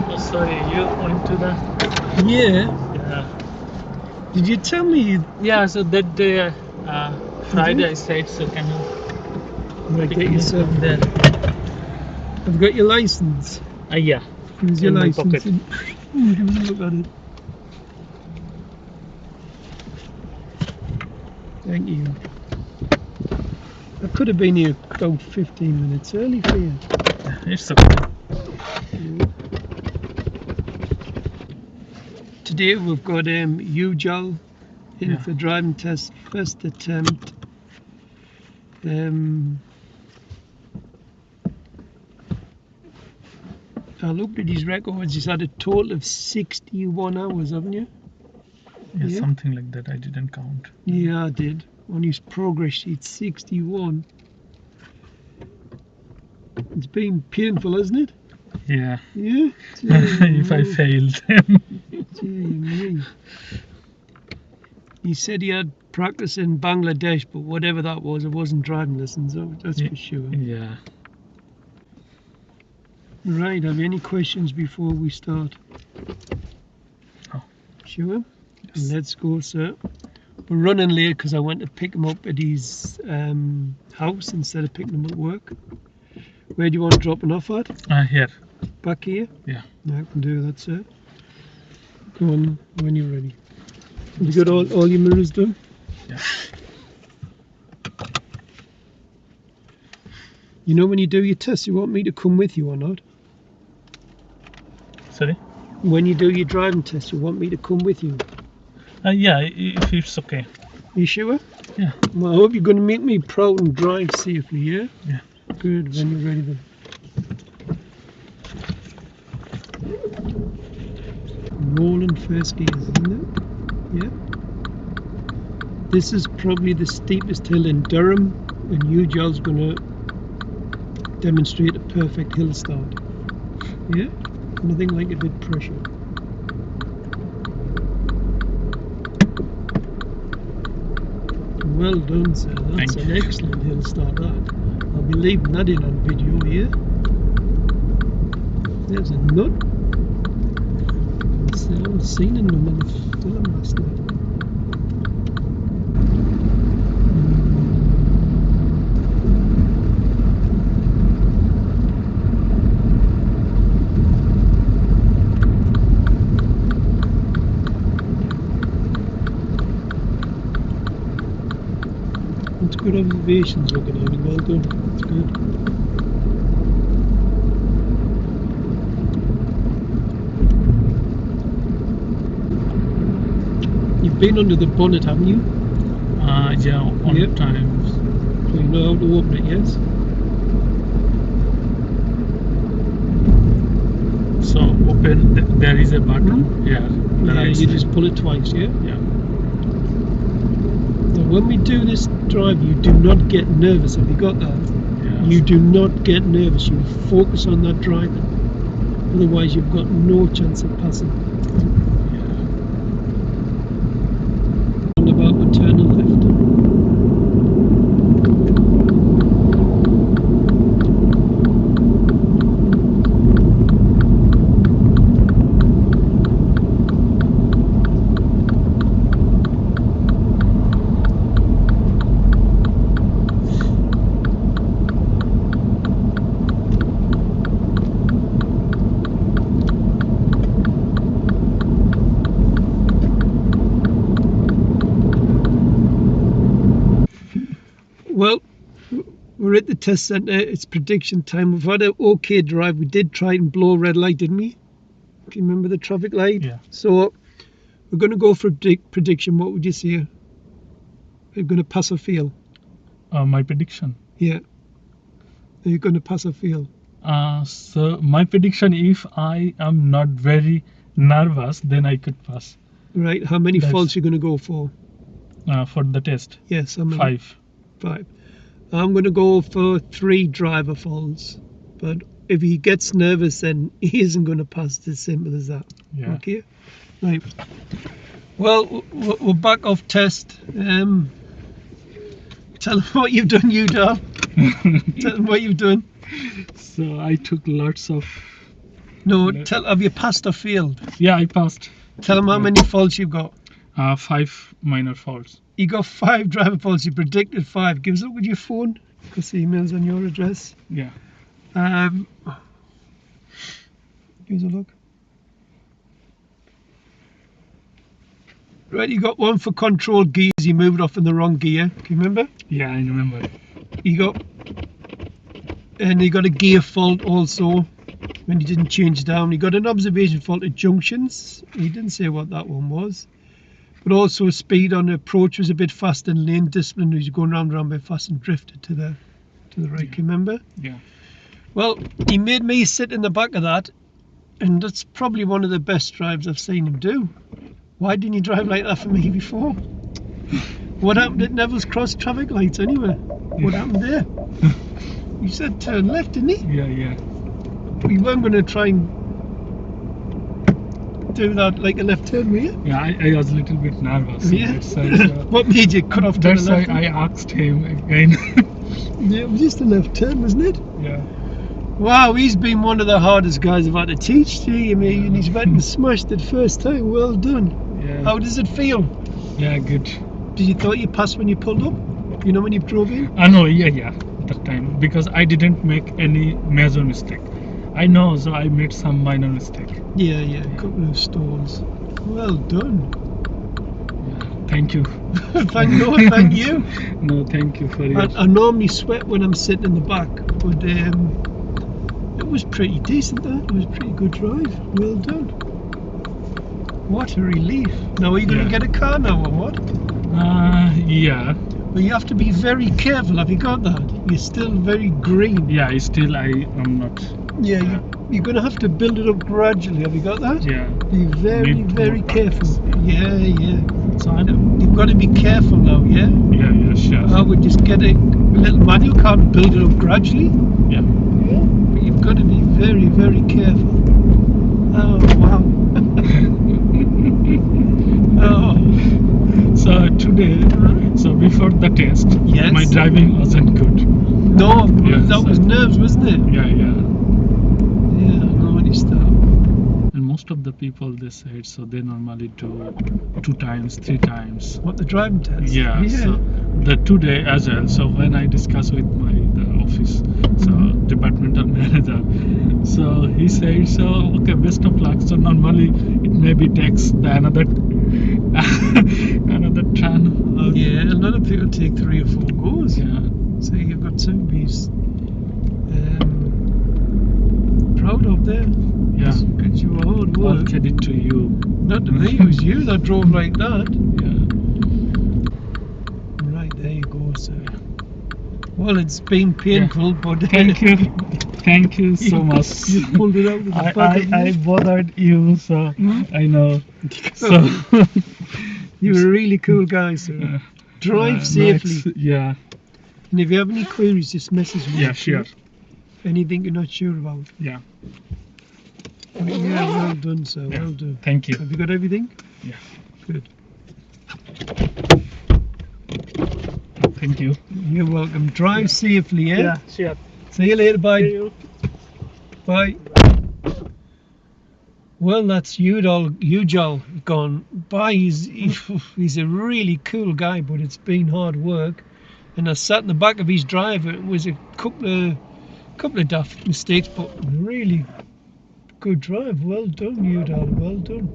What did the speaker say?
Oh, sorry, you went to the. Yeah. Yeah. Did you tell me? Yeah. So that day, Friday, I said, so can you Right, pick get me yourself. from there? I've got your license. Yeah. Here's your In my license. pocket. And give us a look at it. Thank you. I could have been here about 15 minutes early for you. It's okay. Today we've got Ujjal'S in Yeah. for driving test, first attempt. I looked at his records. He's had a total of 61 hours, haven't you? Yeah, Yeah. something like that. I didn't count. Yeah, I did. On his progress sheet, 61. It's been painful, hasn't it? Yeah. Yeah. If I failed, then. Me. He said he had practice in Bangladesh, but whatever that was, it wasn't driving lessons, that's for sure. Yeah. Right, have you any questions before we start? Oh. Sure? Yes. Let's go, sir. We're running late because I went to pick him up at his house instead of picking him up at work. Where do you want dropping off at? Here. Back here? Yeah. I can do that, sir. Go on when you're ready. Have you got all your mirrors done? Yeah. You know when you do your test, you want me to come with you or not? Sorry? When you do your driving test, you want me to come with you? Yeah, if it's okay. You sure? Yeah. Well, I hope you're going to make me proud and drive safely, yeah? Yeah. Good, when you're ready then. Rolling first gears, isn't it? Yeah. This is probably the steepest hill in Durham, and Ujjal'S going to demonstrate a perfect hill start. Yeah? Nothing like a bit of pressure. Well done, sir. That's an excellent hill start, that. I'll be leaving that in on video here. There's a nut. I haven't seen in them on the film last night. It's good observations looking at it. Well done. It's good. You've been under the bonnet, haven't you? Yeah, one time. So you know how to open it, yes? So open, there is a button here. Yeah, you just pull it twice, yeah? Yeah. Now when we do this drive, you do not get nervous. Have you got that? Yeah. You do not get nervous. You focus on that driving. Otherwise, you've got no chance of passing. About the turn and left. Well, we're at the test centre. It's prediction time. We've had an okay drive. We did try and blow a red light, didn't we? Can you remember the traffic light? Yeah. So we're going to go for prediction. What would you say? Are you going to pass or fail? My prediction. Yeah. Are you going to pass or fail? So my prediction, if I am not very nervous, then I could pass. Right. How many faults are you going to go for? For the test. Yes. How many? 5. 5. I'm going to go for 3 driver faults. But if he gets nervous, then he isn't going to pass. It's as simple as that. Yeah. Okay. Right. Well, we're back off test. Tell them what you've done, Udall. Tell them what you've done. So I took lots of. No, have you passed or failed? Yeah, I passed. Tell them how many faults you've got. 5 minor faults. You got 5 driver faults. You predicted 5. Give us a look with your phone, because the email's on your address. Yeah. Give us a look. Right, you got one for control gears. You moved off in the wrong gear. Can you remember? Yeah, I remember. You got a gear fault also when you didn't change down. You got an observation fault at junctions. He didn't say what that one was. But also speed on approach was a bit fast, and lane discipline was going round and round a bit fast and drifted to the right. Yeah. Can you remember? Yeah. Well, he made me sit in the back of that, and that's probably one of the best drives I've seen him do. Why didn't you drive like that for me before? What happened at Neville's Cross traffic lights anyway? What happened there? You said turn left, didn't he? Yeah, yeah. We weren't going to try and do that like a left turn, were you? Yeah, I was a little bit nervous. Yeah. That's why, What made you cut off to the that's why left? I asked him again. Yeah, it was just a left turn, wasn't it? Yeah. Wow, he's been one of the hardest guys I've had to teach, gee, I mean, and he's went and smashed it first time. Well done. Yeah. How does it feel? Yeah, good. Did you thought you passed when you pulled up? You know when you drove in? I know, yeah, that time, because I didn't make any major mistake. I know, so I made some minor mistake. Yeah, a couple of stalls. Well done. Yeah. Thank you. Thank you. No, thank you for your. I normally sweat when I'm sitting in the back, but it was pretty decent. It was a pretty good drive. Well done. What a relief. Now are you going to get a car now or what? Yeah. Well, you have to be very careful. Have you got that? You're still very green. Yeah, I am not. Yeah, you're going to have to build it up gradually. Have you got that? Yeah. Be very, Need very more careful. practice. Yeah. So I don't. You've got to be careful now, yeah? Yeah, sure. I would just get a little manual car and build it up gradually. Yeah. But you've got to be very, very careful. Oh, wow. Oh. So today, before the test, Yes. my driving wasn't good. No, Yes. that was nerves, wasn't it? Yeah. Yeah, no, when you start. And most of the people, they said, so they normally do 2 times, 3 times. What, the driving test? Yeah. So the today as well. So when I discussed with the office, so departmental manager, so he said, so okay, best of luck. So normally it maybe takes another turn. Yeah, a lot of people take 3 or 4 goes. Yeah. So you've got to be proud of them. Yeah. Because you were hard All work. credit to you. Not to me, it was you that drove like that. Yeah. Right, there you go, sir. Well, it's been painful, but Thank you. Thank you so much. You pulled it out of the back of I bothered you, so I know. So You're a really cool guy, sir. Drive safely. Yeah. And if you have any queries, just message me. Yeah, sure. Anything you're not sure about. Yeah. Yeah, well done, sir. Yeah. Well done. Thank you. Have you got everything? Yeah. Good. Thank you. You're welcome. Drive safely, yeah? Sure. See you later. Bye. See you. Bye. Well, that's Ujjal'S gone by. He's a really cool guy, but it's been hard work. And I sat in the back of his driver. It was a couple of daft mistakes, but really good drive. Well done, Ujjal'S. Well done.